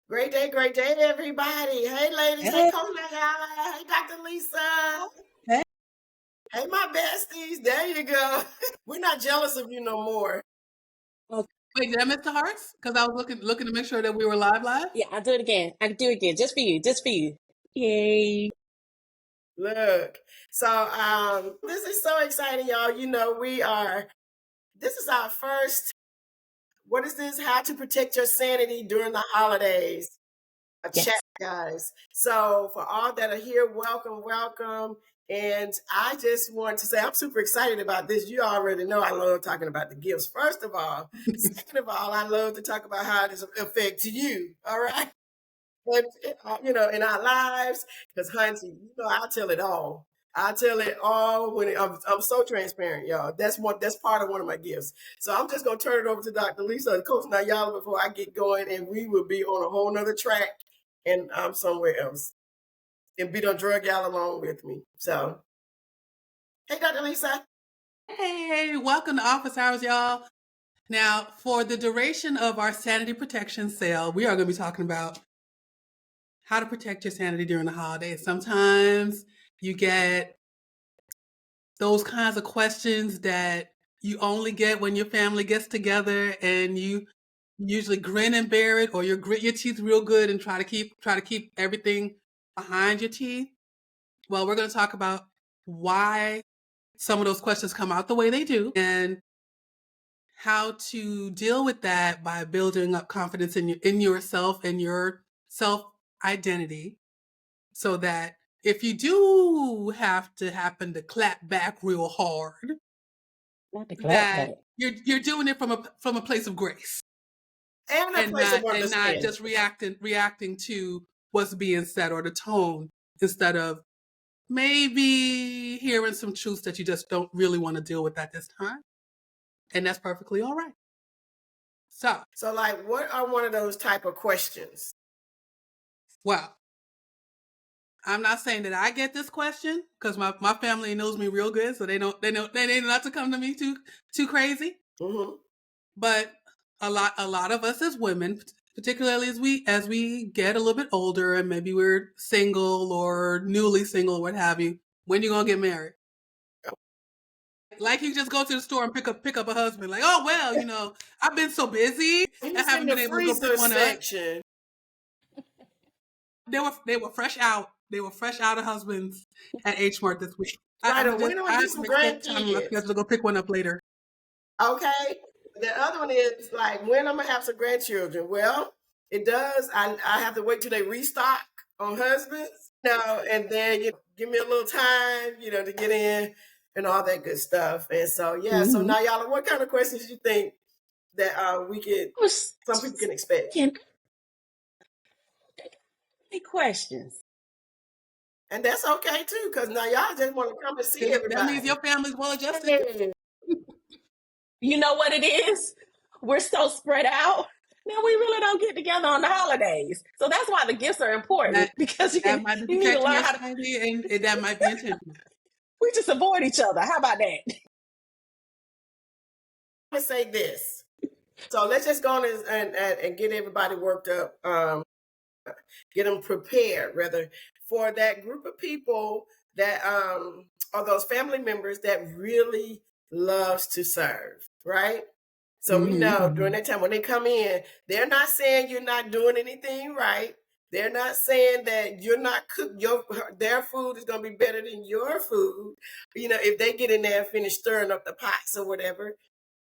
Great day, everybody. Hey, ladies. Hey, Hey. Coach Nayala. Hey, Dr. Lisa. Hey. Hey, my besties. There you go. We're not jealous of you no more. Wait, did I miss the hearts? Because I was looking to make sure that we were live. Yeah, I'll do it again. I can do it again. Just for you. Yay. Look. So, this is so exciting, y'all. This is our first, what is this? How to protect your sanity during the holidays. A Yes. chat, guys. So for all that are here, welcome. And I just want to say I'm super excited about this. You already know I love talking about the gifts. First of all, second of all, I love to talk about how this affects you. All right, and in our lives, because Hunty, I'll tell it all. I tell it all I'm so transparent, y'all. That's part of one of my gifts. So I'm just gonna turn it over to Dr. Lisa and Coach Nayala before I get going, and we will be on a whole nother track, and I'm somewhere else. And be done drug y'all along with me. So, hey, Dr. Lisa. Hey, welcome to Office Hours, y'all. Now, for the duration of our sanity protection sale, we are going to be talking about how to protect your sanity during the holidays. Sometimes you get those kinds of questions that you only get when your family gets together, and you usually grin and bear it, or you grit your teeth real good and try to keep everything behind your teeth. Well, we're going to talk about why some of those questions come out the way they do, and how to deal with that by building up confidence in yourself and your self identity, so that if you do happen to clap back real hard, Not the clap that back. you're doing it from a place of grace, And a place of not understanding. just reacting to what's being said or the tone, instead of maybe hearing some truths that you just don't really want to deal with at this time. And that's perfectly all right. So like, what are one of those type of questions? Well, I'm not saying that I get this question, because my family knows me real good, so they know not to come to me too crazy. Mm-hmm. But a lot of us as women, particularly as we get a little bit older, and maybe we're single or newly single, what have you, when you gonna get married? Like, you just go to the store and pick up a husband. Like, oh well, I've been so busy, I haven't been able to go pick one section. up. They were fresh out. They were fresh out of husbands at H Mart this week. Right, I when do I get some grandkids? to go pick one up later. Okay. The other one is like, when I'm gonna have some grandchildren? Well, it does. I have to wait till they restock on husbands. And then give me a little time, to get in and all that good stuff. And so yeah. So now y'all, what kind of questions you think that some people can expect? Any questions? And that's okay too, because now y'all just want to come and see everybody. That means your family's well adjusted. You know what it is? We're so spread out. Now we really don't get together on the holidays. So that's why the gifts are important, because you need to learn how to, and that might be intentional. We just avoid each other. How about that? I'm gonna say this. So let's just go on and get everybody worked up, get them prepared, rather, for that group of people that are those family members that really loves to serve, right? So we know during that time when they come in, they're not saying you're not doing anything right. They're not saying that you're not their food is going to be better than your food. If they get in there and finish stirring up the pots or whatever.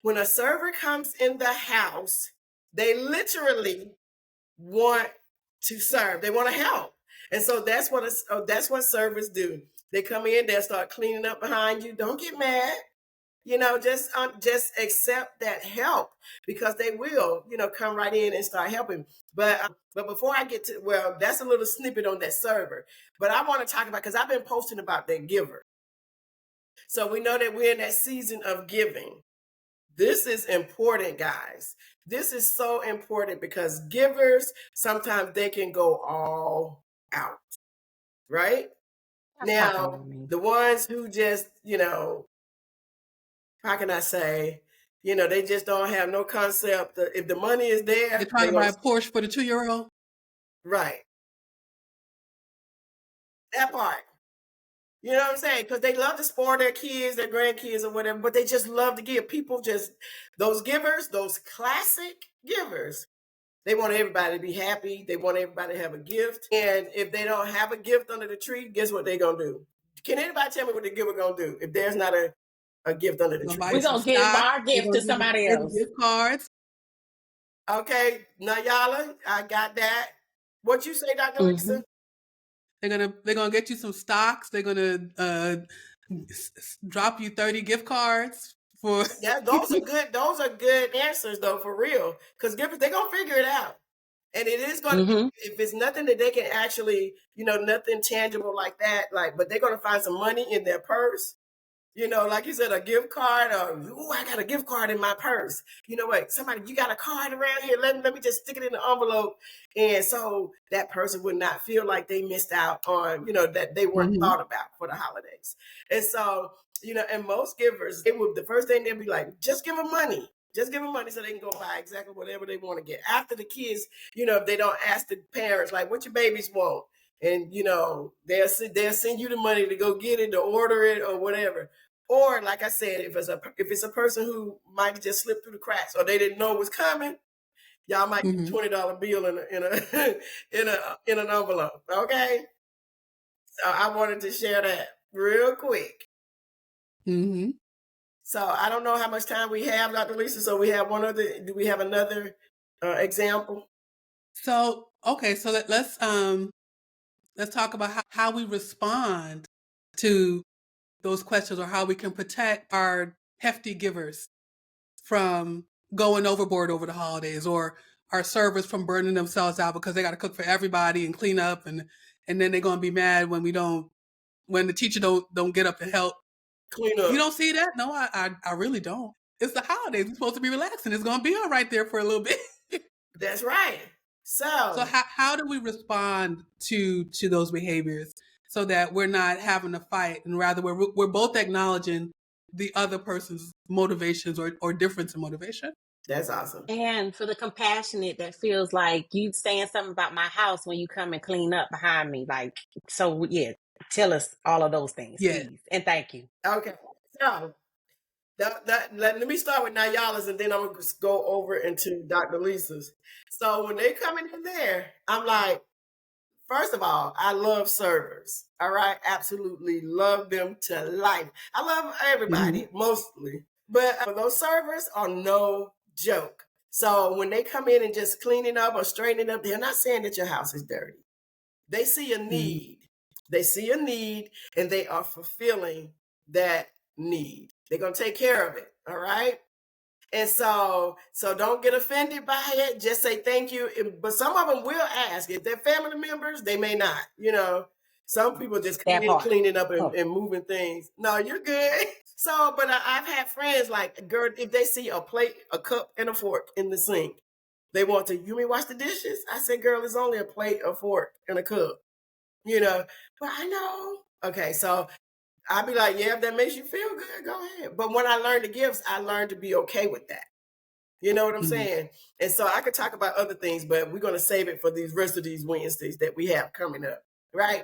When a server comes in the house, they literally want to serve. They want to help. And so that's what servers do. They come in, they'll start cleaning up behind you. Don't get mad. Just accept that help, because they will, come right in and start helping. But before I get to, that's a little snippet on that server. But I want to talk about, because I've been posting about that giver. So we know that we're in that season of giving. This is important, guys. This is so important, because givers, sometimes they can go all out, right? Now, the ones who just, how can I say, they just don't have no concept. If the money is there, They're trying to buy a Porsche for the 2-year-old. Right. That part. You know what I'm saying? Because they love to spoil their kids, their grandkids, or whatever, but they just love to give. People just, those givers, those classic givers, they want everybody to be happy. They want everybody to have a gift. And if they don't have a gift under the tree, guess what they're going to do? Can anybody tell me what the giver going to do if there's not a gift under the tree? We're going to give our gift to somebody else. Gift cards. Okay, Nayala, I got that. What you say, Dr. Lisa? They're gonna get you some stocks. They're gonna drop you 30 gift cards for. Yeah, those are good. Those are good answers, though, for real. Because givers, they're gonna figure it out, and it is going to. If it's nothing that they can actually, nothing tangible like that, but they're gonna find some money in their purse. Like you said, a gift card, or, I got a gift card in my purse. You know what? Somebody, you got a card around here. Let me just stick it in the envelope. And so that person would not feel like they missed out on, that they weren't thought about for the holidays. And so, and most givers, the first thing they'll be like, just give them money. Just give them money so they can go buy exactly whatever they want to get. After the kids, if they don't ask the parents, like, what your babies want? And, they'll send you the money to go get it, to order it, or whatever. Or, like I said, if it's a person who might just slip through the cracks, or they didn't know it was coming, y'all might get a $20 bill in an envelope. Okay, so I wanted to share that real quick. So I don't know how much time we have, Dr. Lisa. So we have one other. Do we have another example? So okay, so let's talk about how we respond to those questions, or how we can protect our hefty givers from going overboard over the holidays, or our servers from burning themselves out because they got to cook for everybody and clean up, and then they're going to be mad when the teacher don't get up and help clean up. You don't see that? No, I really don't. It's the holidays. We're supposed to be relaxing. It's going to be all right there for a little bit. That's right. So how do we respond to those behaviors so that we're not having a fight, and rather we're both acknowledging the other person's motivations or difference in motivation? That's awesome. And for the compassionate that feels like you saying something about my house when you come and clean up behind me. So yeah, tell us all of those things, please. And thank you. Okay. So let me start with Nayala's, and then I'm going to go over into Dr. Lisa's. So when they come in there, I'm like, first of all, I love servers. All right. Absolutely love them to life. I love everybody, mostly. But those servers are no joke. So when they come in and just cleaning up or straightening up, they're not saying that your house is dirty. They see a need. They see a need, and they are fulfilling that need. They're going to take care of it. All right. And so don't get offended by it. Just say thank you. But some of them will ask. If they're family members, they may not. Some people just cleaning up and moving things. No, you're good. So, but I've had friends like, girl, if they see a plate, a cup, and a fork in the sink, they want to, you mean wash the dishes? I said, girl, it's only a plate, a fork, and a cup. But I know. Okay, so I'd be like, yeah, if that makes you feel good, go ahead. But when I learned the gifts, I learned to be okay with that. You know what I'm saying? And so I could talk about other things, but we're going to save it for these rest of these Wednesdays that we have coming up, right?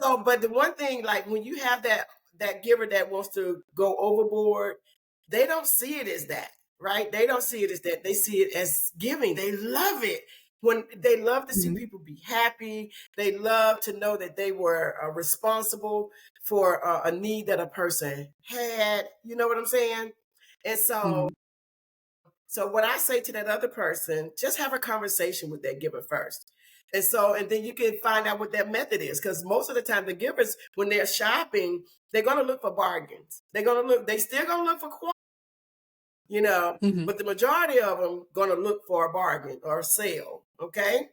So, but the one thing, like when you have that giver that wants to go overboard, they don't see it as that, right? They don't see it as that. They see it as giving. They love it. When they love to see people be happy, they love to know that they were responsible for a need that a person had. You know what I'm saying? And so, so what I say to that other person, just have a conversation with that giver first. And then you can find out what that method is. Because most of the time, the givers, when they're shopping, they're going to look for bargains. They still going to look for quality, but the majority of them going to look for a bargain or a sale. Okay.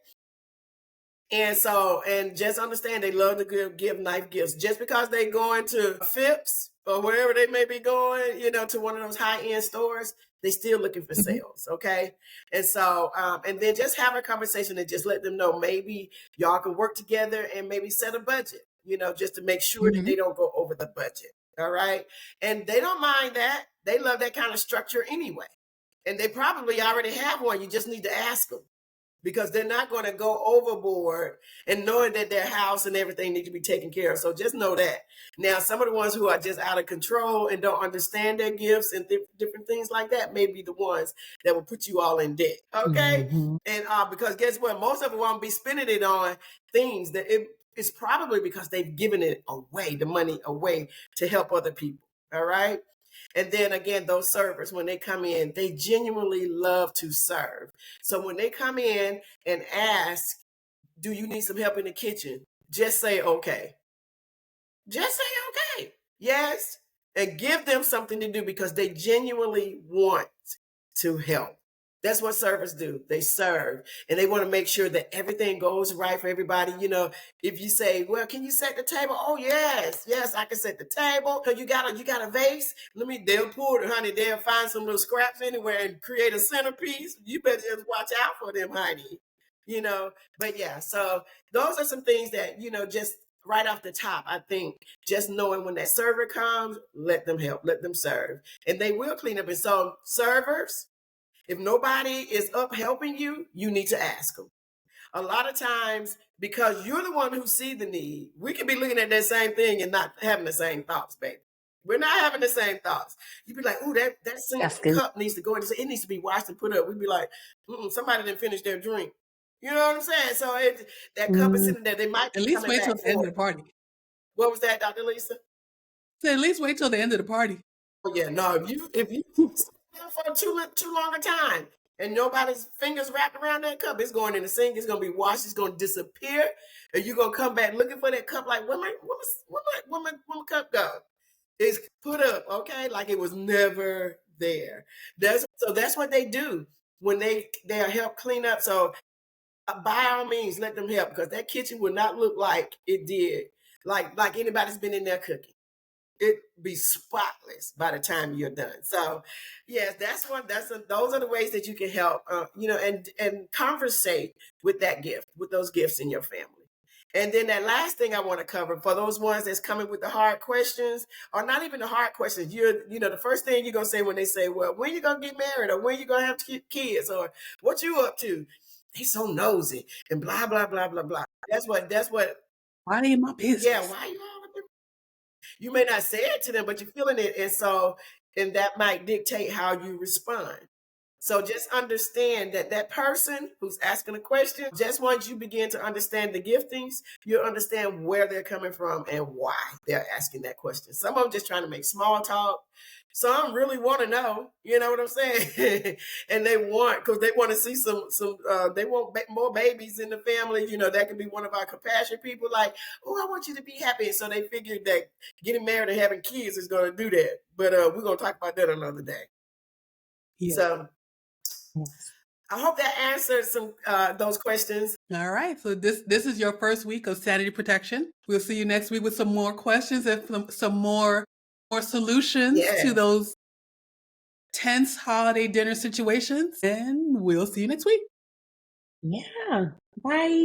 And so, and just understand, they love to give nice gifts. Just because they going to Phipps or wherever they may be going, to one of those high-end stores, they still looking for sales. Okay. And so, and then just have a conversation and just let them know, maybe y'all can work together and maybe set a budget, just to make sure that they don't go over the budget. All right. And they don't mind that. They love that kind of structure anyway. And they probably already have one. You just need to ask them. because they're not going to go overboard and knowing that their house and everything need to be taken care of. So just know that. Now, some of the ones who are just out of control and don't understand their gifts and different things like that may be the ones that will put you all in debt. Okay. Mm-hmm. And because guess what? Most of them won't be spending it on things that it's probably because they've given it away, the money away to help other people. All right. And then again, those servers, when they come in, they genuinely love to serve. So when they come in and ask, do you need some help in the kitchen? Just say, okay. Just say, okay. Yes. And give them something to do because they genuinely want to help. That's what servers do. They serve and they want to make sure that everything goes right for everybody. You know, if you say, well, can you set the table? Oh, yes, I can set the table. You got a vase? They'll pull it, honey. They'll find some little scraps anywhere and create a centerpiece. You better just watch out for them, honey. You know, but yeah, so those are some things that, you know, just right off the top, I think just knowing when that server comes, let them help, let them serve, and they will clean up. And so servers, if nobody is up helping you, you need to ask them. A lot of times, because you're the one who see the need, we can be looking at that same thing and not having the same thoughts, baby. We're not having the same thoughts. You'd be like, oh, that cup needs to go in. It needs to be washed and put up. We'd be like, somebody didn't finish their drink. You know what I'm saying? So that cup is sitting there. They might at least wait till the end of the party. What was that, Dr. Lisa? So at least wait till the end of the party. Oh yeah, no. If you for too long a time and nobody's fingers wrapped around that cup, it's going in the sink. It's gonna be washed. It's gonna disappear, and you're gonna come back looking for that cup. Like, where my cup go? It's put up, okay, like it was never there. That's what they do when they'll help clean up. So by all means, let them help because that kitchen will not look like it did, like anybody's been in there cooking. It be spotless by the time you're done. So yes, those are the ways that you can help, you know, and conversate with that gift, with those gifts in your family. And then that last thing I want to cover for those ones that's coming with the hard questions, or not even the hard questions. You know, the first thing you're going to say when they say, well, when you going to get married, or when you going to have kids, or what you up to? They so nosy and blah, blah, blah, blah, blah. That's what. Why they in my business? Yeah. Why you all of them? You may not say it to them, but you're feeling it. And that might dictate how you respond. So just understand that person who's asking a question, just once you begin to understand the giftings, you'll understand where they're coming from and why they're asking that question. Some of them just trying to make small talk. Some really want to know, you know what I'm saying? And because they want to see they want more babies in the family. You know, that could be one of our compassion people like, oh, I want you to be happy. And so they figured that getting married and having kids is going to do that. But we're going to talk about that another day. Yeah. So I hope that answered some those questions. All right. So this is your first week of Sanity Protection. We'll see you next week with some more questions and some more solutions to those tense holiday dinner situations. And we'll see you next week. Yeah. Bye.